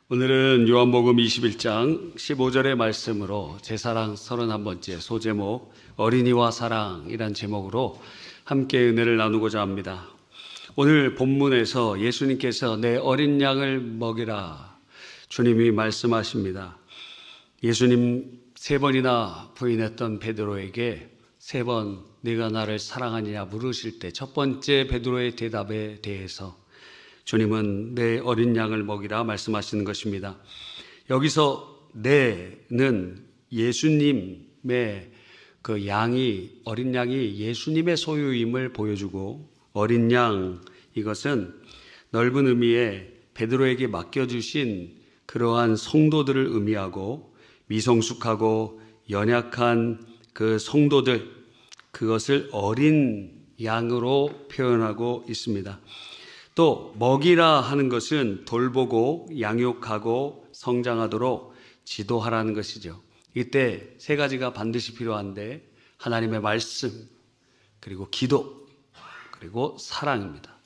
오늘은 요한복음 21장 15절의 말씀으로 제사랑 31번째 소제목 어린이와 사랑이란 제목으로 함께 은혜를 나누고자 합니다. 오늘 본문에서 예수님께서 내 어린 양을 먹이라 주님이 말씀하십니다. 예수님 3번이나 부인했던 베드로에게 3번 네가 나를 사랑하느냐 물으실 때 첫 번째 베드로의 대답에 대해서 주님은 내 어린 양을 먹이라 말씀하시는 것입니다. 여기서 내는 예수님의 그 양이, 어린 양이 예수님의 소유임을 보여주고, 어린 양, 이것은 넓은 의미의 베드로에게 맡겨주신 그러한 성도들을 의미하고, 미성숙하고 연약한 그 성도들, 그것을 어린 양으로 표현하고 있습니다. 또 먹이라 하는 것은 돌보고 양육하고 성장하도록 지도하라는 것이죠. 이때 3가지가 반드시 필요한데 하나님의 말씀, 그리고 기도, 그리고 사랑입니다.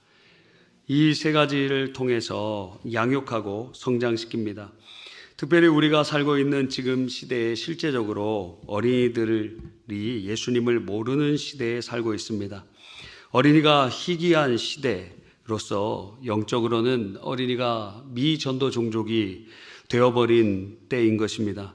이 3가지를 통해서 양육하고 성장시킵니다. 특별히 우리가 살고 있는 지금 시대에 실제적으로 어린이들이 예수님을 모르는 시대에 살고 있습니다. 어린이가 희귀한 시대, 로서 영적으로는 어린이가 미전도 종족이 되어버린 때인 것입니다.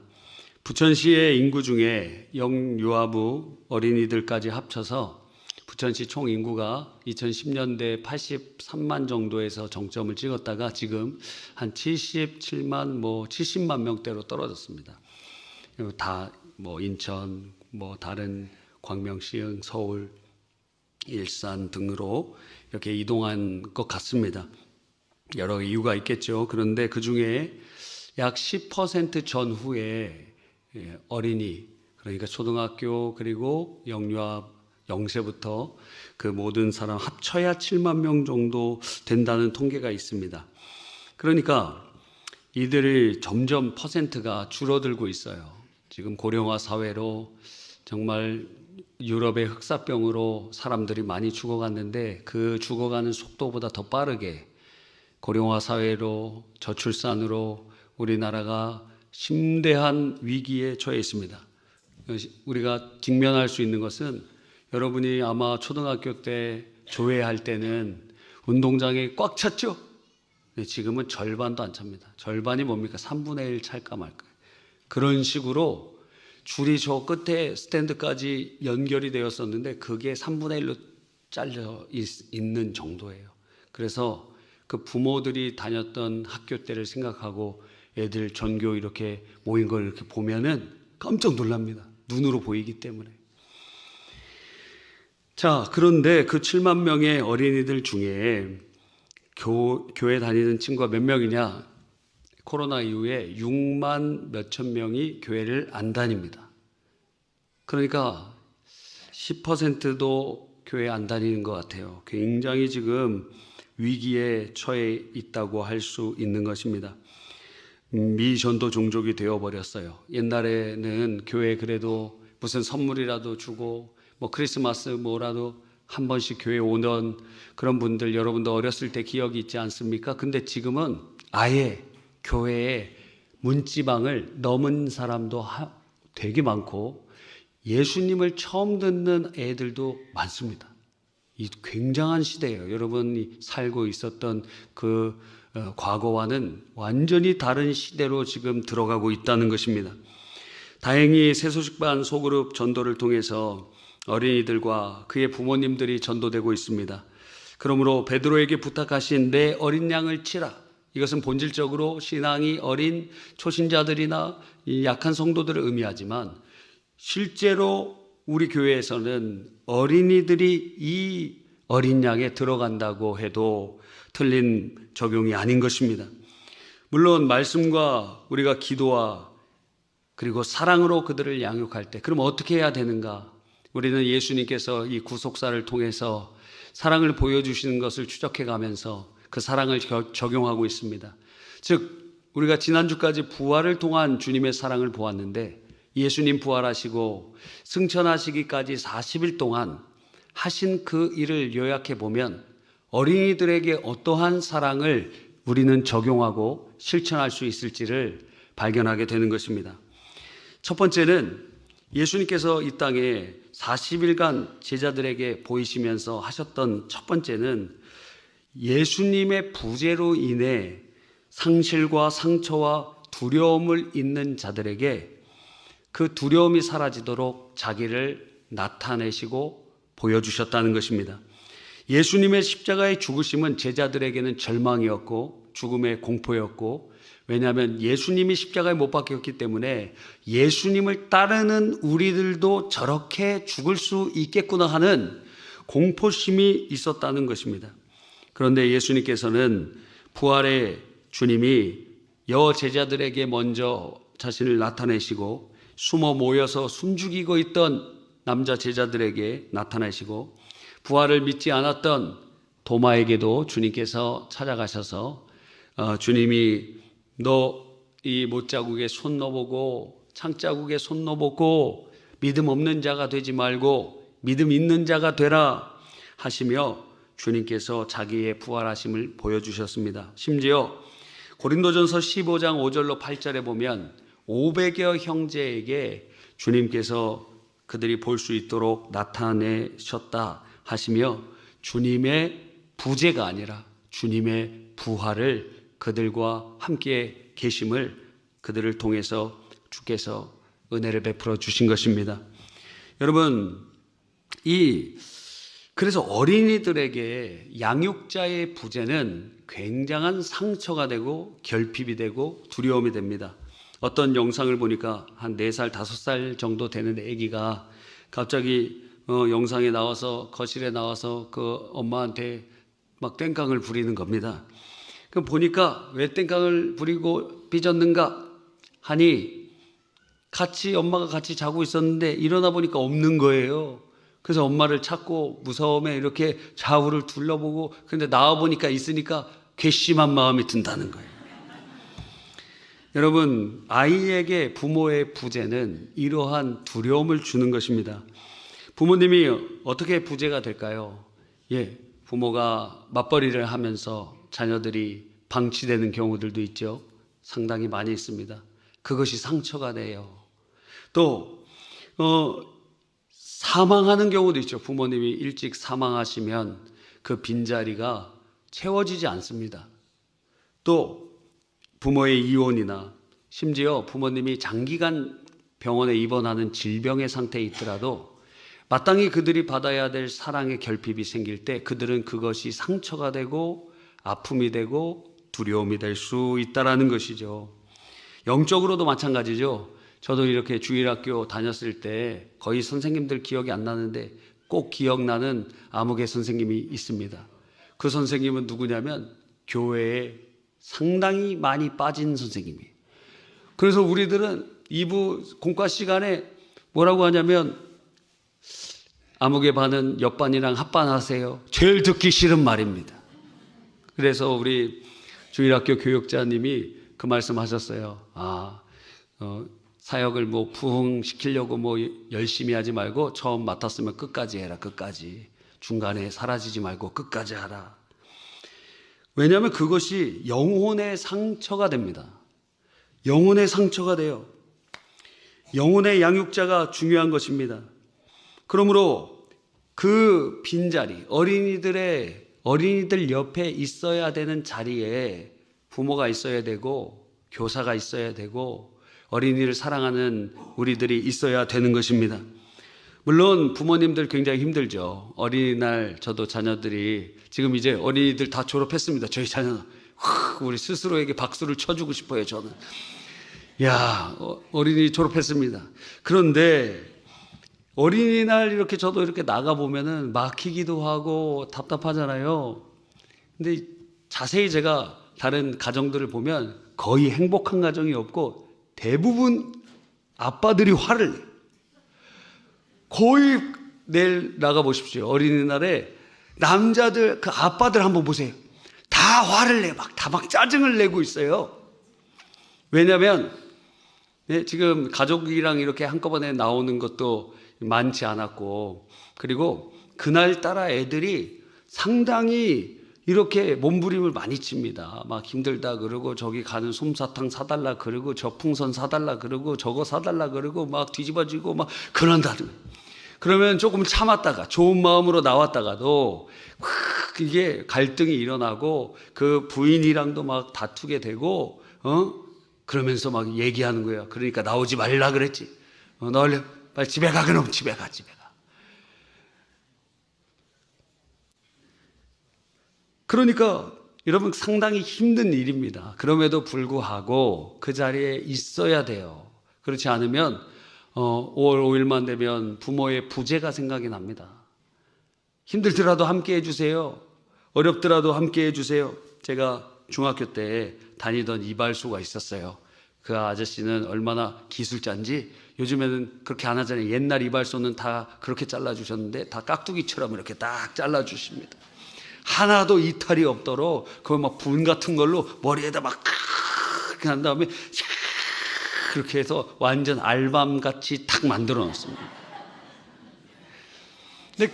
부천시의 인구 중에 영유아부 어린이들까지 합쳐서 부천시 총 인구가 2010년대 83만 정도에서 정점을 찍었다가 지금 한 77만, 70만 명대로 떨어졌습니다. 다 인천, 다른 광명시, 서울, 일산 등으로 이렇게 이동한 것 같습니다. 여러 이유가 있겠죠. 그런데 그 중에 약 10% 전후에 어린이, 그러니까 초등학교 그리고 영유아, 영세부터 그 모든 사람 합쳐야 7만 명 정도 된다는 통계가 있습니다. 그러니까 이들이 점점 퍼센트가 줄어들고 있어요. 지금 고령화 사회로 정말 유럽의 흑사병으로 사람들이 많이 죽어갔는데 그 죽어가는 속도보다 더 빠르게 고령화 사회로 저출산으로 우리나라가 심대한 위기에 처해 있습니다. 우리가 직면할 수 있는 것은 여러분이 아마 초등학교 때 조회할 때는 운동장에 꽉 찼죠? 지금은 절반도 안 찹니다. 절반이 뭡니까? 3분의 1 찰까 말까. 그런 식으로 줄이 저 끝에 스탠드까지 연결이 되었었는데 그게 3분의 1로 잘려 있는 정도예요. 그래서 그 부모들이 다녔던 학교 때를 생각하고 애들 전교 이렇게 모인 걸 이렇게 보면은 깜짝 놀랍니다. 눈으로 보이기 때문에. 자, 그런데 그 7만 명의 어린이들 중에 교회 다니는 친구가 몇 명이냐? 코로나 이후에 6만 몇천 명이 교회를 안 다닙니다. 그러니까 10%도 교회 안 다니는 것 같아요. 굉장히 지금 위기에 처해 있다고 할 수 있는 것입니다. 미전도 종족이 되어버렸어요. 옛날에는 교회 그래도 무슨 선물이라도 주고 크리스마스 뭐라도 한 번씩 교회 오던 그런 분들 여러분도 어렸을 때 기억이 있지 않습니까? 근데 지금은 아예 교회에 문지방을 넘은 사람도 되게 많고 예수님을 처음 듣는 애들도 많습니다. 이 굉장한 시대예요. 여러분이 살고 있었던 그 과거와는 완전히 다른 시대로 지금 들어가고 있다는 것입니다. 다행히 새소식반 소그룹 전도를 통해서 어린이들과 그의 부모님들이 전도되고 있습니다. 그러므로 베드로에게 부탁하신 내 어린 양을 치라. 이것은 본질적으로 신앙이 어린 초신자들이나 약한 성도들을 의미하지만 실제로 우리 교회에서는 어린이들이 이 어린 양에 들어간다고 해도 틀린 적용이 아닌 것입니다. 물론 말씀과 우리가 기도와 그리고 사랑으로 그들을 양육할 때 그럼 어떻게 해야 되는가? 우리는 예수님께서 이 구속사를 통해서 사랑을 보여주시는 것을 추적해 가면서 그 사랑을 적용하고 있습니다. 즉 우리가 지난주까지 부활을 통한 주님의 사랑을 보았는데 예수님 부활하시고 승천하시기까지 40일 동안 하신 그 일을 요약해 보면 어린이들에게 어떠한 사랑을 우리는 적용하고 실천할 수 있을지를 발견하게 되는 것입니다. 첫 번째는 예수님께서 이 땅에 40일간 제자들에게 보이시면서 하셨던 첫 번째는 예수님의 부재로 인해 상실과 상처와 두려움을 잊는 자들에게 그 두려움이 사라지도록 자기를 나타내시고 보여주셨다는 것입니다. 예수님의 십자가의 죽으심은 제자들에게는 절망이었고 죽음의 공포였고, 왜냐하면 예수님이 십자가에 못 박혔기 때문에 예수님을 따르는 우리들도 저렇게 죽을 수 있겠구나 하는 공포심이 있었다는 것입니다. 그런데 예수님께서는 부활의 주님이 여제자들에게 먼저 자신을 나타내시고 숨어 모여서 숨죽이고 있던 남자 제자들에게 나타나시고 부활을 믿지 않았던 도마에게도 주님께서 찾아가셔서 주님이 너 이 못자국에 손 넣어보고 창자국에 손 넣어보고 믿음 없는 자가 되지 말고 믿음 있는 자가 되라 하시며 주님께서 자기의 부활하심을 보여주셨습니다. 심지어 고린도전서 15장 5절로 8절에 보면 500여 형제에게 주님께서 그들이 볼 수 있도록 나타내셨다 하시며 주님의 부재가 아니라 주님의 부활을 그들과 함께 계심을 그들을 통해서 주께서 은혜를 베풀어 주신 것입니다. 여러분, 그래서 어린이들에게 양육자의 부재는 굉장한 상처가 되고 결핍이 되고 두려움이 됩니다. 어떤 영상을 보니까 한 4살, 5살 정도 되는 아기가 갑자기 영상에 나와서 거실에 나와서 그 엄마한테 막 땡깡을 부리는 겁니다. 그럼 보니까 왜 땡깡을 부리고 삐졌는가 하니 엄마가 같이 자고 있었는데 일어나 보니까 없는 거예요. 그래서 엄마를 찾고 무서움에 이렇게 좌우를 둘러보고 근데 나와 보니까 있으니까 괘씸한 마음이 든다는 거예요. 여러분, 아이에게 부모의 부재는 이러한 두려움을 주는 것입니다. 부모님이 어떻게 부재가 될까요? 부모가 맞벌이를 하면서 자녀들이 방치되는 경우들도 있죠. 상당히 많이 있습니다. 그것이 상처가 돼요. 또 사망하는 경우도 있죠. 부모님이 일찍 사망하시면 그 빈자리가 채워지지 않습니다. 또 부모의 이혼이나 심지어 부모님이 장기간 병원에 입원하는 질병의 상태에 있더라도 마땅히 그들이 받아야 될 사랑의 결핍이 생길 때 그들은 그것이 상처가 되고 아픔이 되고 두려움이 될 수 있다는 것이죠. 영적으로도 마찬가지죠. 저도 이렇게 주일학교 다녔을 때 거의 선생님들 기억이 안 나는데 꼭 기억나는 아무개 선생님이 있습니다. 그 선생님은 누구냐면 교회에 상당히 많이 빠진 선생님이에요. 그래서 우리들은 2부 공과 시간에 뭐라고 하냐면 아무개 반은 옆반이랑 합반하세요. 제일 듣기 싫은 말입니다. 그래서 우리 주일학교 교육자님이 그 말씀 하셨어요. 사역을 부흥시키려고 열심히 하지 말고 처음 맡았으면 끝까지 해라. 끝까지. 중간에 사라지지 말고 끝까지 하라. 왜냐하면 그것이 영혼의 상처가 됩니다. 영혼의 상처가 돼요. 영혼의 양육자가 중요한 것입니다. 그러므로 그 빈자리, 어린이들 옆에 있어야 되는 자리에 부모가 있어야 되고 교사가 있어야 되고 어린이를 사랑하는 우리들이 있어야 되는 것입니다. 물론 부모님들 굉장히 힘들죠. 어린이날 저도 자녀들이 지금 이제 어린이들 다 졸업했습니다. 저희 자녀는 우리 스스로에게 박수를 쳐주고 싶어요. 저는 어린이 졸업했습니다. 그런데 어린이날 이렇게 저도 이렇게 나가보면은 막히기도 하고 답답하잖아요. 근데 자세히 제가 다른 가정들을 보면 거의 행복한 가정이 없고 대부분 아빠들이 화를 내요. 거의 내일 나가보십시오. 어린이날에 남자들, 그 아빠들 한번 보세요. 다 화를 내요. 막 짜증을 내고 있어요. 왜냐하면 지금 가족이랑 이렇게 한꺼번에 나오는 것도 많지 않았고, 그리고 그날따라 애들이 상당히 이렇게 몸부림을 많이 칩니다. 막 힘들다 그러고 저기 가는 솜사탕 사달라 그러고 저 풍선 사달라 그러고 저거 사달라 그러고 막 뒤집어지고 막 그런다는. 그러면 조금 참았다가 좋은 마음으로 나왔다가도 이게 갈등이 일어나고 그 부인이랑도 막 다투게 되고 그러면서 막 얘기하는 거예요. 그러니까 나오지 말라 그랬지. 너 얼른 빨리 집에 가. 그럼 집에 가. 그러니까 여러분 상당히 힘든 일입니다. 그럼에도 불구하고 그 자리에 있어야 돼요. 그렇지 않으면 5월 5일만 되면 부모의 부재가 생각이 납니다. 힘들더라도 함께 해주세요. 어렵더라도 함께 해주세요. 제가 중학교 때 다니던 이발소가 있었어요. 그 아저씨는 얼마나 기술자인지 요즘에는 그렇게 안 하잖아요. 옛날 이발소는 다 그렇게 잘라주셨는데 다 깍두기처럼 이렇게 딱 잘라주십니다. 하나도 이탈이 없도록 그거 막 분 같은 걸로 머리에다 막 이렇게 한 다음에 그렇게 해서 완전 알밤같이 탁 만들어 놨습니다. 근데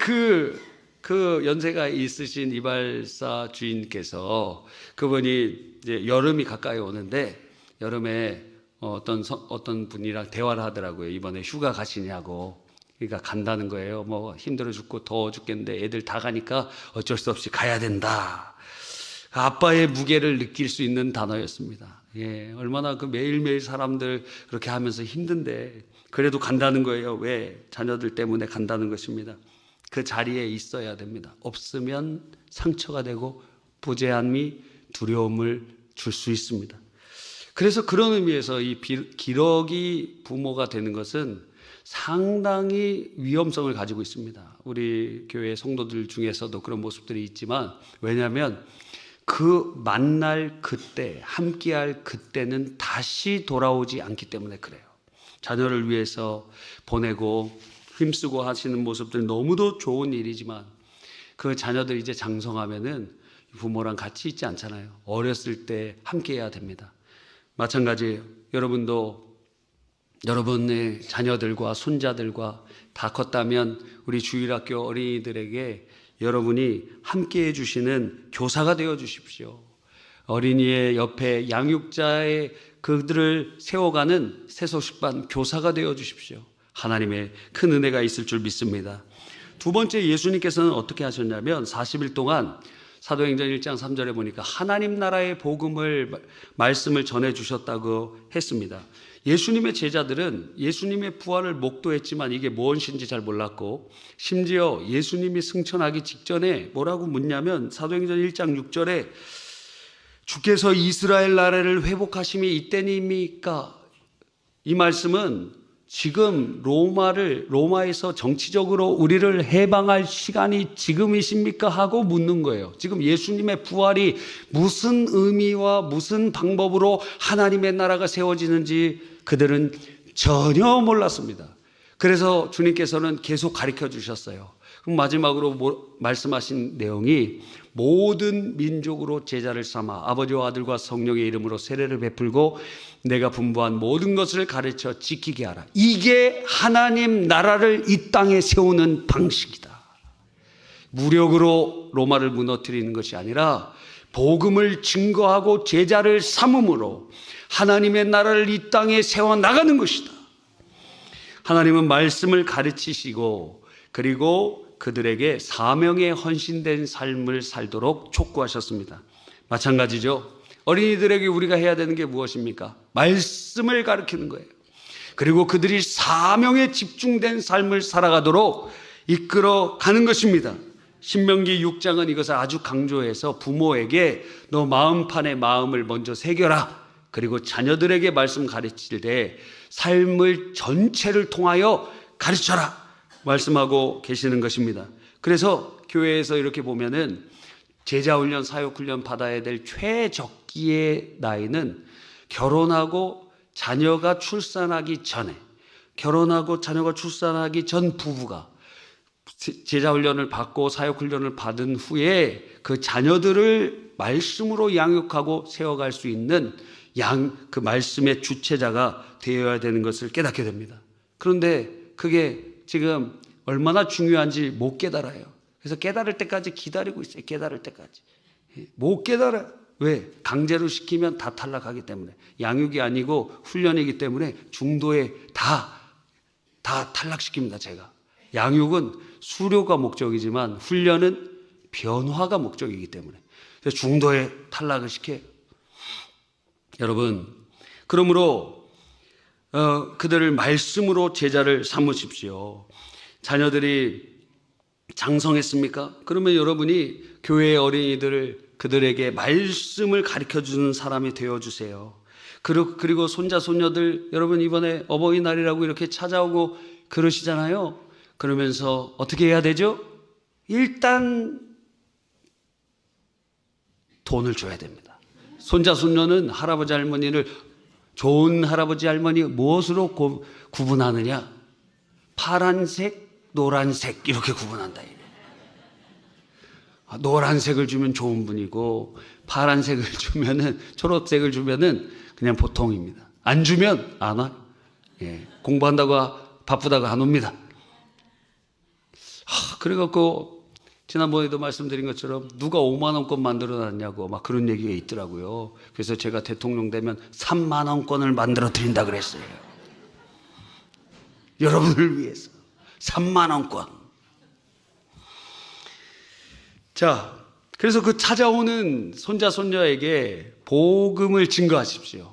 그 연세가 있으신 이발사 주인께서 그분이 이제 여름이 가까이 오는데 여름에 어떤 분이랑 대화를 하더라고요. 이번에 휴가 가시냐고. 그러니까 간다는 거예요. 뭐 힘들어 죽고 더워 죽겠는데 애들 다 가니까 어쩔 수 없이 가야 된다. 아빠의 무게를 느낄 수 있는 단어였습니다. 예, 얼마나 그 매일매일 사람들 그렇게 하면서 힘든데 그래도 간다는 거예요. 왜? 자녀들 때문에 간다는 것입니다. 그 자리에 있어야 됩니다. 없으면 상처가 되고 부재함이 두려움을 줄 수 있습니다. 그래서 그런 의미에서 이 기러기 부모가 되는 것은 상당히 위험성을 가지고 있습니다. 우리 교회 성도들 중에서도 그런 모습들이 있지만 왜냐하면 그 만날 그때 함께할 그때는 다시 돌아오지 않기 때문에 그래요. 자녀를 위해서 보내고 힘쓰고 하시는 모습들 너무도 좋은 일이지만 그 자녀들 이제 장성하면은 부모랑 같이 있지 않잖아요. 어렸을 때 함께해야 됩니다. 마찬가지예요. 여러분도 여러분의 자녀들과 손자들과 다 컸다면 우리 주일학교 어린이들에게 여러분이 함께해 주시는 교사가 되어 주십시오. 어린이의 옆에 양육자의 그들을 세워가는 새소식반 교사가 되어 주십시오. 하나님의 큰 은혜가 있을 줄 믿습니다. 두 번째, 예수님께서는 어떻게 하셨냐면 40일 동안 사도행전 1장 3절에 보니까 하나님 나라의 복음을 말씀을 전해 주셨다고 했습니다. 예수님의 제자들은 예수님의 부활을 목도했지만 이게 무엇인지 잘 몰랐고 심지어 예수님이 승천하기 직전에 뭐라고 묻냐면 사도행전 1장 6절에 주께서 이스라엘 나라를 회복하심이 이때입니까? 이 말씀은 지금 로마에서 정치적으로 우리를 해방할 시간이 지금이십니까? 하고 묻는 거예요. 지금 예수님의 부활이 무슨 의미와 무슨 방법으로 하나님의 나라가 세워지는지 그들은 전혀 몰랐습니다. 그래서 주님께서는 계속 가르쳐 주셨어요. 그럼 마지막으로 말씀하신 내용이 모든 민족으로 제자를 삼아 아버지와 아들과 성령의 이름으로 세례를 베풀고 내가 분부한 모든 것을 가르쳐 지키게 하라. 이게 하나님 나라를 이 땅에 세우는 방식이다. 무력으로 로마를 무너뜨리는 것이 아니라 복음을 증거하고 제자를 삼음으로 하나님의 나라를 이 땅에 세워나가는 것이다. 하나님은 말씀을 가르치시고 그리고 그들에게 사명에 헌신된 삶을 살도록 촉구하셨습니다. 마찬가지죠. 어린이들에게 우리가 해야 되는 게 무엇입니까? 말씀을 가르치는 거예요. 그리고 그들이 사명에 집중된 삶을 살아가도록 이끌어 가는 것입니다. 신명기 6장은 이것을 아주 강조해서 부모에게 너 마음판에 마음을 먼저 새겨라. 그리고 자녀들에게 말씀 가르칠 때 삶을 전체를 통하여 가르쳐라 말씀하고 계시는 것입니다. 그래서 교회에서 이렇게 보면은 제자훈련, 사역훈련 받아야 될 최적기의 나이는 결혼하고 자녀가 출산하기 전에, 결혼하고 자녀가 출산하기 전 부부가 제자훈련을 받고 사역훈련을 받은 후에 그 자녀들을 말씀으로 양육하고 세워갈 수 있는 그 말씀의 주체자가 되어야 되는 것을 깨닫게 됩니다. 그런데 그게 지금 얼마나 중요한지 못 깨달아요. 그래서 깨달을 때까지 기다리고 있어요. 깨달을 때까지. 못 깨달아. 왜? 강제로 시키면 다 탈락하기 때문에. 양육이 아니고 훈련이기 때문에 중도에 다 탈락시킵니다, 제가. 양육은 수료가 목적이지만 훈련은 변화가 목적이기 때문에. 그래서 중도에 탈락을 시켜요. 여러분, 그러므로 그들을 말씀으로 제자를 삼으십시오. 자녀들이 장성했습니까? 그러면 여러분이 교회의 어린이들을 그들에게 말씀을 가르쳐주는 사람이 되어주세요. 그리고 손자, 손녀들, 여러분 이번에 어버이날이라고 이렇게 찾아오고 그러시잖아요. 그러면서 어떻게 해야 되죠? 일단 돈을 줘야 됩니다. 손자, 손녀는 할아버지, 할머니를 좋은 할아버지, 할머니 무엇으로 구분하느냐? 파란색, 노란색 이렇게 구분한다. 노란색을 주면 좋은 분이고 파란색을 주면은 초록색을 주면은 그냥 보통입니다. 안 주면 안 와. 예, 공부한다고 바쁘다고 안 옵니다. 그래갖고 지난번에도 말씀드린 것처럼 누가 5만 원권 만들어놨냐고 막 그런 얘기가 있더라고요. 그래서 제가 대통령 되면 3만 원권을 만들어 드린다 그랬어요. 여러분을 위해서 3만 원권. 자, 그래서 그 찾아오는 손자, 손녀에게 복음을 증거하십시오.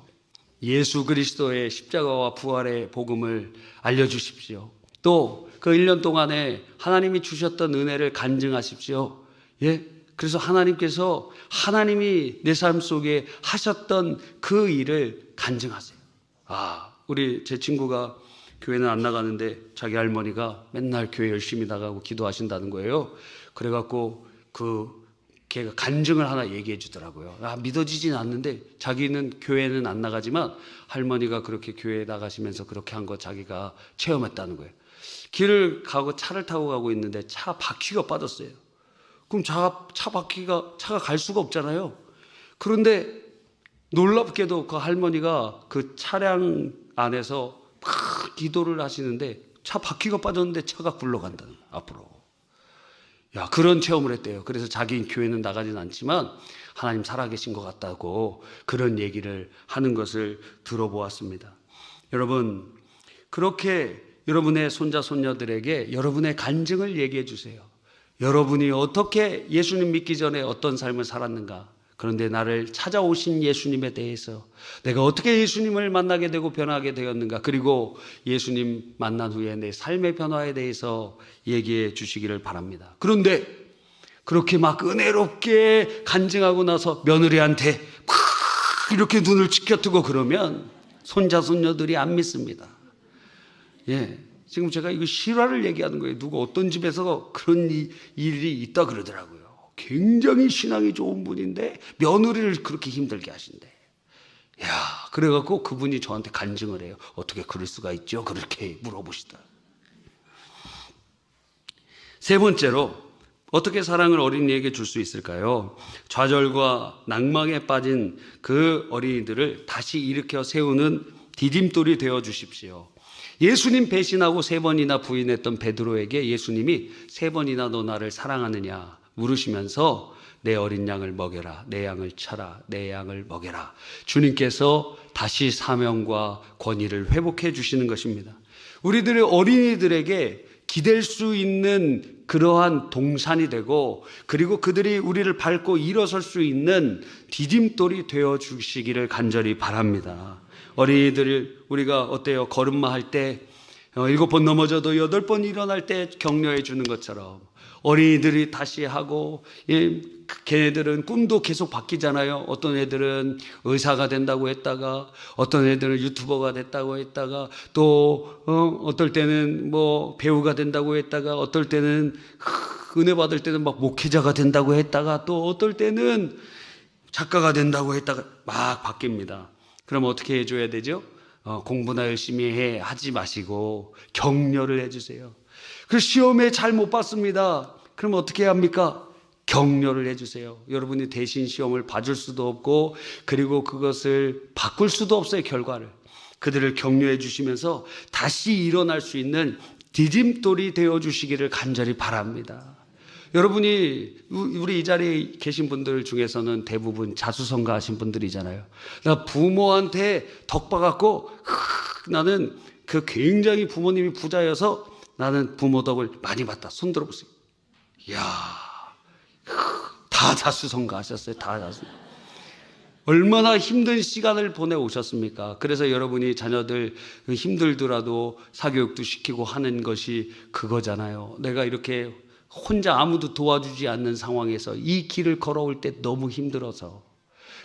예수 그리스도의 십자가와 부활의 복음을 알려주십시오. 또 그 1년 동안에 하나님이 주셨던 은혜를 간증하십시오. 예? 그래서 하나님이 내 삶 속에 하셨던 그 일을 간증하세요. 제 친구가 교회는 안 나가는데 자기 할머니가 맨날 교회 열심히 나가고 기도하신다는 거예요. 그래갖고 걔가 간증을 하나 얘기해 주더라고요. 믿어지진 않는데 자기는 교회는 안 나가지만 할머니가 그렇게 교회에 나가시면서 그렇게 한 거 자기가 체험했다는 거예요. 길을 가고 차를 타고 가고 있는데 차 바퀴가 빠졌어요. 그럼 차가 갈 수가 없잖아요. 그런데 놀랍게도 그 할머니가 그 차량 안에서 막 기도를 하시는데 차 바퀴가 빠졌는데 차가 굴러간다는 거예요, 앞으로. 그런 체험을 했대요. 그래서 자기 교회는 나가진 않지만 하나님 살아계신 것 같다고 그런 얘기를 하는 것을 들어보았습니다. 여러분, 그렇게 여러분의 손자, 손녀들에게 여러분의 간증을 얘기해 주세요. 여러분이 어떻게 예수님 믿기 전에 어떤 삶을 살았는가? 그런데 나를 찾아오신 예수님에 대해서 내가 어떻게 예수님을 만나게 되고 변하게 되었는가? 그리고 예수님 만난 후에 내 삶의 변화에 대해서 얘기해 주시기를 바랍니다. 그런데 그렇게 막 은혜롭게 간증하고 나서 며느리한테 막 이렇게 눈을 치켜뜨고 그러면 손자, 손녀들이 안 믿습니다. 지금 제가 이거 실화를 얘기하는 거예요. 누가 어떤 집에서 그런 일이 있다 그러더라고요. 굉장히 신앙이 좋은 분인데 며느리를 그렇게 힘들게 하신대. 그래갖고 그분이 저한테 간증을 해요. 어떻게 그럴 수가 있죠? 그렇게 물어보시다. 세 번째로 어떻게 사랑을 어린이에게 줄 수 있을까요? 좌절과 낭망에 빠진 그 어린이들을 다시 일으켜 세우는 디딤돌이 되어 주십시오. 예수님 배신하고 3번이나 부인했던 베드로에게 예수님이 3번이나 너 나를 사랑하느냐 물으시면서 내 어린 양을 먹여라, 내 양을 쳐라, 내 양을 먹여라. 주님께서 다시 사명과 권위를 회복해 주시는 것입니다. 우리들의 어린이들에게 기댈 수 있는 그러한 동산이 되고, 그리고 그들이 우리를 밟고 일어설 수 있는 디딤돌이 되어 주시기를 간절히 바랍니다. 어린이들 우리가 어때요? 걸음마 할 때 7번 넘어져도 8번 일어날 때 격려해 주는 것처럼 어린이들이 다시 하고, 걔네들은 꿈도 계속 바뀌잖아요. 어떤 애들은 의사가 된다고 했다가, 어떤 애들은 유튜버가 됐다고 했다가, 또 어떨 때는 뭐 배우가 된다고 했다가, 어떨 때는 은혜 받을 때는 막 목회자가 된다고 했다가, 또 어떨 때는 작가가 된다고 했다가 막 바뀝니다. 그럼 어떻게 해줘야 되죠? 공부나 열심히 하지 마시고 격려를 해주세요. 그 시험에 잘 못 봤습니다. 그럼 어떻게 해야 합니까? 격려를 해주세요. 여러분이 대신 시험을 봐줄 수도 없고, 그리고 그것을 바꿀 수도 없어요, 결과를. 그들을 격려해 주시면서 다시 일어날 수 있는 디딤돌이 되어 주시기를 간절히 바랍니다. 여러분이 우리 이 자리에 계신 분들 중에서는 대부분 자수성가 하신 분들이잖아요. 나 부모한테 덕 받았고 나는 그 굉장히 부모님이 부자여서 나는 부모 덕을 많이 받다. 손 들어보세요. 이야, 다 자수성가 하셨어요. 다 자수. 얼마나 힘든 시간을 보내오셨습니까? 그래서 여러분이 자녀들 힘들더라도 사교육도 시키고 하는 것이 그거잖아요. 내가 이렇게 혼자 아무도 도와주지 않는 상황에서 이 길을 걸어올 때 너무 힘들어서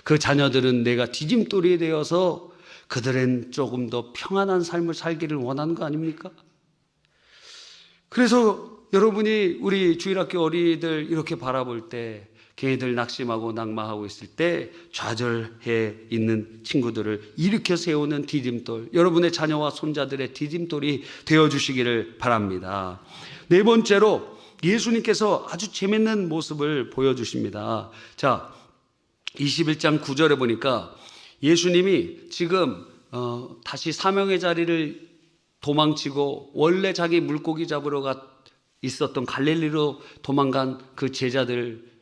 그 자녀들은 내가 디딤돌이 되어서 그들은 조금 더 평안한 삶을 살기를 원하는 거 아닙니까? 그래서 여러분이 우리 주일학교 어린이들 이렇게 바라볼 때 걔네들 낙심하고 낙마하고 있을 때 좌절해 있는 친구들을 일으켜 세우는 디딤돌, 여러분의 자녀와 손자들의 디딤돌이 되어주시기를 바랍니다. 네 번째로 예수님께서 아주 재밌는 모습을 보여주십니다. 자, 21장 9절에 보니까 예수님이 지금 다시 사명의 자리를 도망치고 원래 자기 물고기 잡으러 있었던 갈릴리로 도망간 그 제자들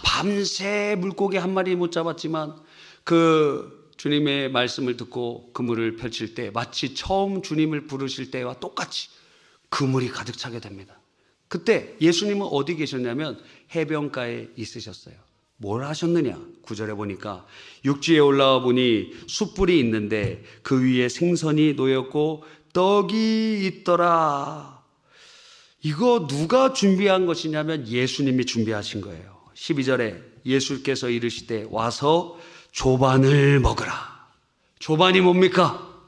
밤새 물고기 한 마리 못 잡았지만 그 주님의 말씀을 듣고 그물을 펼칠 때 마치 처음 주님을 부르실 때와 똑같이 그물이 가득 차게 됩니다. 그때 예수님은 어디 계셨냐면 해변가에 있으셨어요. 뭘 하셨느냐? 9절에 보니까 육지에 올라와 보니 숯불이 있는데 그 위에 생선이 놓였고 떡이 있더라. 이거 누가 준비한 것이냐면 예수님이 준비하신 거예요. 12절에 예수께서 이르시되 와서 조반을 먹으라. 조반이 뭡니까?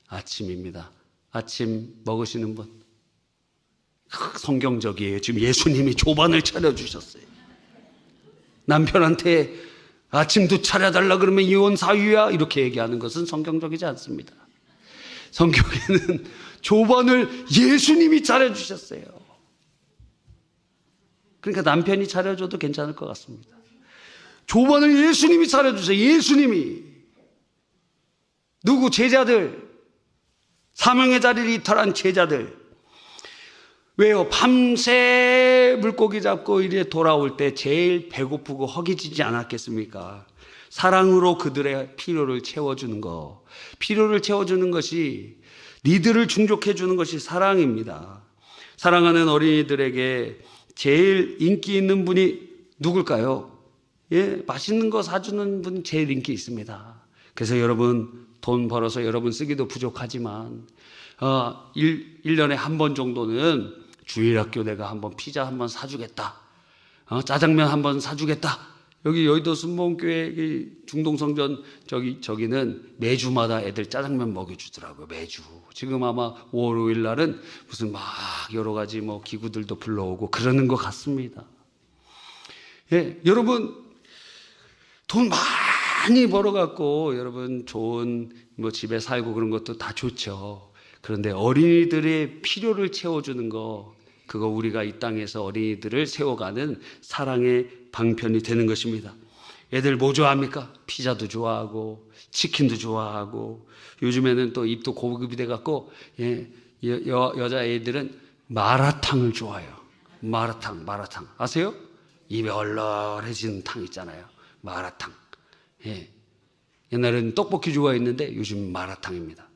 아침입니다. 아침 먹으시는 분. 성경적이에요. 지금 예수님이 조반을 차려주셨어요. 남편한테 아침도 차려달라 그러면 이혼 사유야 이렇게 얘기하는 것은 성경적이지 않습니다. 성경에는 조반을 예수님이 차려주셨어요. 그러니까 남편이 차려줘도 괜찮을 것 같습니다. 조반을 예수님이 차려주세요. 예수님이. 누구? 제자들. 사명의 자리를 이탈한 제자들. 왜요? 밤새 물고기 잡고 이래 돌아올 때 제일 배고프고 허기지지 않았겠습니까? 사랑으로 그들의 필요를 채워주는 거. 필요를 채워주는 것이, 니들을 충족해 주는 것이 사랑입니다. 사랑하는 어린이들에게 제일 인기 있는 분이 누굴까요? 예, 맛있는 거 사주는 분 제일 인기 있습니다. 그래서 여러분 돈 벌어서 여러분 쓰기도 부족하지만 1년에 한 번 정도는 주일학교 내가 한번 피자 한번 사주겠다. 짜장면 한번 사주겠다. 여기 여의도 순복음교회 중동성전 저기는 매주마다 애들 짜장면 먹여주더라고요. 매주. 지금 아마 5월 5일 날은 무슨 막 여러 가지 뭐 기구들도 불러오고 그러는 것 같습니다. 예, 여러분 돈 많이 벌어갖고 여러분 좋은 뭐 집에 살고 그런 것도 다 좋죠. 그런데 어린이들의 필요를 채워주는 거, 그거 우리가 이 땅에서 어린이들을 세워가는 사랑의 방편이 되는 것입니다. 애들 뭐 좋아합니까? 피자도 좋아하고 치킨도 좋아하고 요즘에는 또 입도 고급이 돼갖고 여자애들은 마라탕을 좋아해요. 마라탕 아세요? 입에 얼얼해지는 탕 있잖아요. 마라탕. 예. 옛날에는 떡볶이 좋아했는데 요즘 마라탕입니다.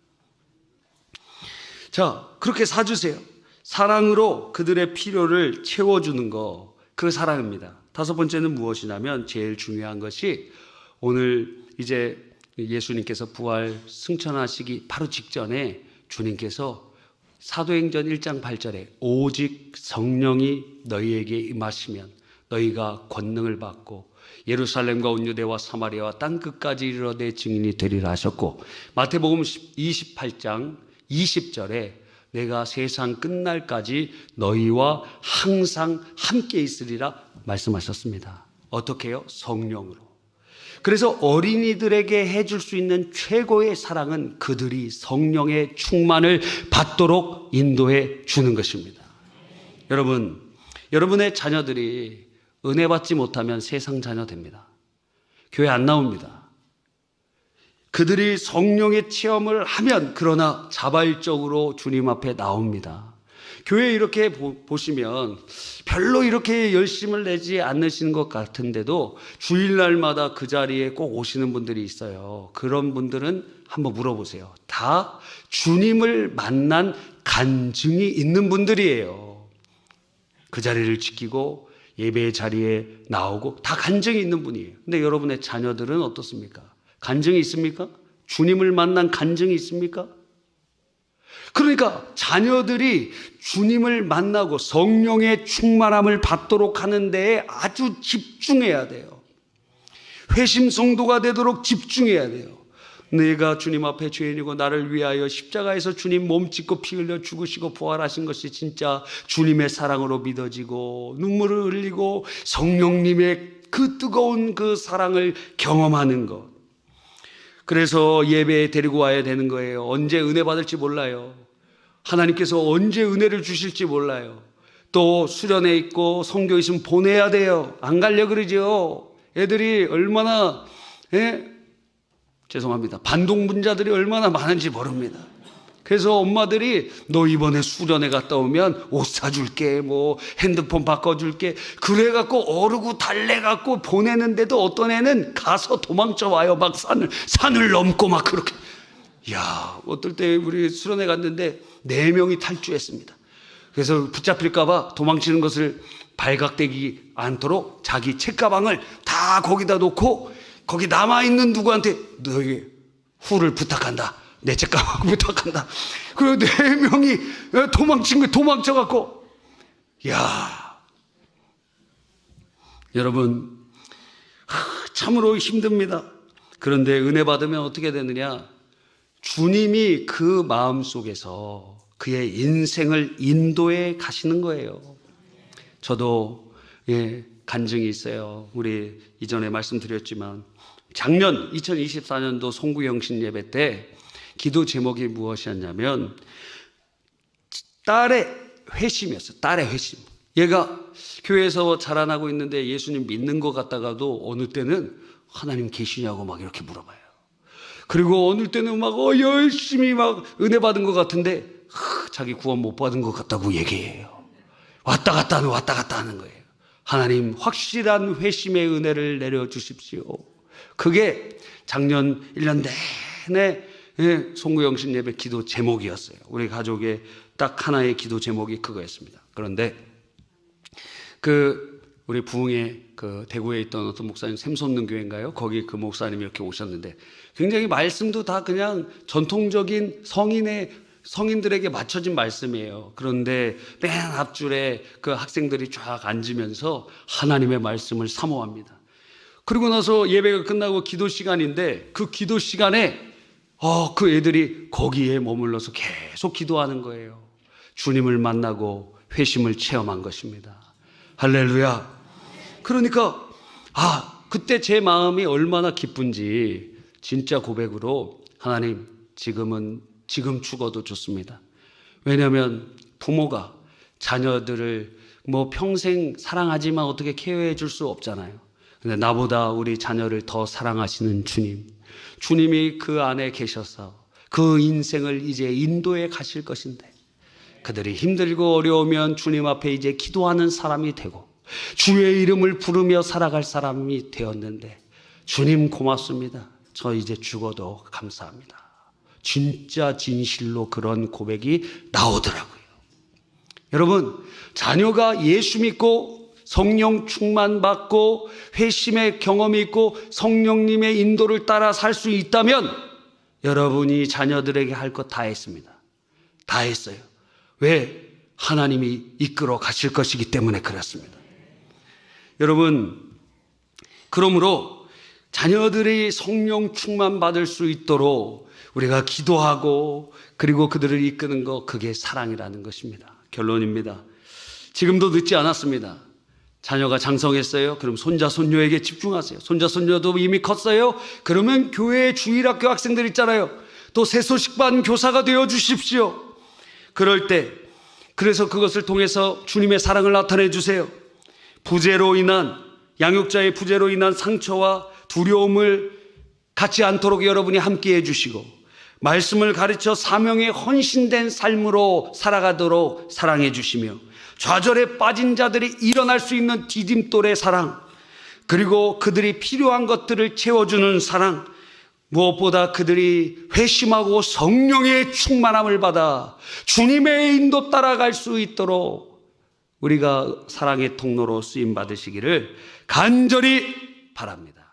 자, 그렇게 사주세요. 사랑으로 그들의 필요를 채워주는 거, 그 사랑입니다. 다섯 번째는 무엇이냐면 제일 중요한 것이 오늘 이제 예수님께서 부활 승천하시기 바로 직전에 주님께서 사도행전 1장 8절에 오직 성령이 너희에게 임하시면 너희가 권능을 받고 예루살렘과 온 유대와 사마리아와 땅끝까지 이르러 내 증인이 되리라 하셨고, 마태복음 28장 20절에 내가 세상 끝날까지 너희와 항상 함께 있으리라 말씀하셨습니다. 어떻게 해요? 성령으로. 그래서 어린이들에게 해줄 수 있는 최고의 사랑은 그들이 성령의 충만을 받도록 인도해 주는 것입니다. 여러분, 여러분의 자녀들이 은혜 받지 못하면 세상 자녀 됩니다. 교회 안 나옵니다. 그들이 성령의 체험을 하면 그러나 자발적으로 주님 앞에 나옵니다. 교회 이렇게 보시면 별로 이렇게 열심을 내지 않으시는 것 같은데도 주일날마다 그 자리에 꼭 오시는 분들이 있어요. 그런 분들은 한번 물어보세요. 다 주님을 만난 간증이 있는 분들이에요. 그 자리를 지키고 예배의 자리에 나오고 다 간증이 있는 분이에요. 근데 여러분의 자녀들은 어떻습니까? 간증이 있습니까? 주님을 만난 간증이 있습니까? 그러니까 자녀들이 주님을 만나고 성령의 충만함을 받도록 하는 데에 아주 집중해야 돼요. 회심 성도가 되도록 집중해야 돼요. 내가 주님 앞에 죄인이고 나를 위하여 십자가에서 주님 몸 찢고 피 흘려 죽으시고 부활하신 것이 진짜 주님의 사랑으로 믿어지고 눈물을 흘리고 성령님의 그 뜨거운 그 사랑을 경험하는 것. 그래서 예배에 데리고 와야 되는 거예요. 언제 은혜 받을지 몰라요. 하나님께서 언제 은혜를 주실지 몰라요. 또 수련회 있고 선교 있으면 보내야 돼요. 안 가려고 그러죠. 애들이 얼마나 죄송합니다. 반동분자들이 얼마나 많은지 모릅니다. 그래서 엄마들이 너 이번에 수련회 갔다 오면 옷 사줄게, 뭐 핸드폰 바꿔줄게, 그래갖고 어르고 달래갖고 보내는데도 어떤 애는 가서 도망쳐 와요. 막 산을 넘고 막 그렇게. 야, 어떨 때 우리 수련회 갔는데 4명이 탈주했습니다. 그래서 붙잡힐까봐 도망치는 것을 발각되지 않도록 자기 책가방을 다 거기다 놓고 거기 남아있는 누구한테 너에게 후를 부탁한다. 내 책가방 부탁한다. 그리고 4명이 도망친 거 도망쳐갖고. 야, 여러분 참으로 힘듭니다. 그런데 은혜 받으면 어떻게 되느냐? 주님이 그 마음속에서 그의 인생을 인도해 가시는 거예요. 저도 간증이 있어요. 우리 이전에 말씀드렸지만 작년 2024년도 송구영신 예배 때 기도 제목이 무엇이었냐면 딸의 회심이었어요. 딸의 회심. 얘가 교회에서 자라나고 있는데 예수님 믿는 것 같다가도 어느 때는 하나님 계시냐고 막 이렇게 물어봐요. 그리고 어느 때는 막 열심히 막 은혜 받은 것 같은데 자기 구원 못 받은 것 같다고 얘기해요. 왔다 갔다 하는 거예요. 하나님 확실한 회심의 은혜를 내려주십시오. 그게 작년 1년 내내 송구영신 예배 기도 제목이었어요. 우리 가족의 딱 하나의 기도 제목이 그거였습니다. 그런데 우리 부흥에 대구에 있던 어떤 목사님 샘솟는 교회인가요? 거기 그 목사님이 이렇게 오셨는데 굉장히 말씀도 다 그냥 전통적인 성인들에게 맞춰진 말씀이에요. 그런데 맨 앞줄에 그 학생들이 쫙 앉으면서 하나님의 말씀을 사모합니다. 그리고 나서 예배가 끝나고 기도 시간인데 그 기도 시간에 그 애들이 거기에 머물러서 계속 기도하는 거예요. 주님을 만나고 회심을 체험한 것입니다. 할렐루야. 그러니까 그때 제 마음이 얼마나 기쁜지 진짜 고백으로 하나님 지금 죽어도 좋습니다. 왜냐하면 부모가 자녀들을 평생 사랑하지만 어떻게 케어해 줄 수 없잖아요. 근데 나보다 우리 자녀를 더 사랑하시는 주님이 그 안에 계셔서 그 인생을 이제 인도해 가실 것인데 그들이 힘들고 어려우면 주님 앞에 이제 기도하는 사람이 되고 주의 이름을 부르며 살아갈 사람이 되었는데 주님 고맙습니다. 저 이제 죽어도 감사합니다. 진짜 진실로 그런 고백이 나오더라고요. 여러분, 자녀가 예수 믿고 성령 충만받고 회심의 경험이 있고 성령님의 인도를 따라 살 수 있다면 여러분이 자녀들에게 할 것 다 했습니다. 다 했어요. 왜? 하나님이 이끌어 가실 것이기 때문에 그렇습니다. 여러분, 그러므로 자녀들이 성령 충만 받을 수 있도록 우리가 기도하고 그리고 그들을 이끄는 것, 그게 사랑이라는 것입니다. 결론입니다. 지금도 늦지 않았습니다. 자녀가 장성했어요? 그럼 손자, 손녀에게 집중하세요. 손자, 손녀도 이미 컸어요? 그러면 교회 주일학교 학생들 있잖아요. 또 세소식반 교사가 되어 주십시오. 그럴 때, 그래서 그것을 통해서 주님의 사랑을 나타내 주세요. 양육자의 부재로 인한 상처와 두려움을 갖지 않도록 여러분이 함께 해주시고 말씀을 가르쳐 사명에 헌신된 삶으로 살아가도록 사랑해 주시며, 좌절에 빠진 자들이 일어날 수 있는 디딤돌의 사랑, 그리고 그들이 필요한 것들을 채워주는 사랑, 무엇보다 그들이 회심하고 성령의 충만함을 받아 주님의 인도 따라갈 수 있도록 우리가 사랑의 통로로 쓰임 받으시기를 간절히 바랍니다.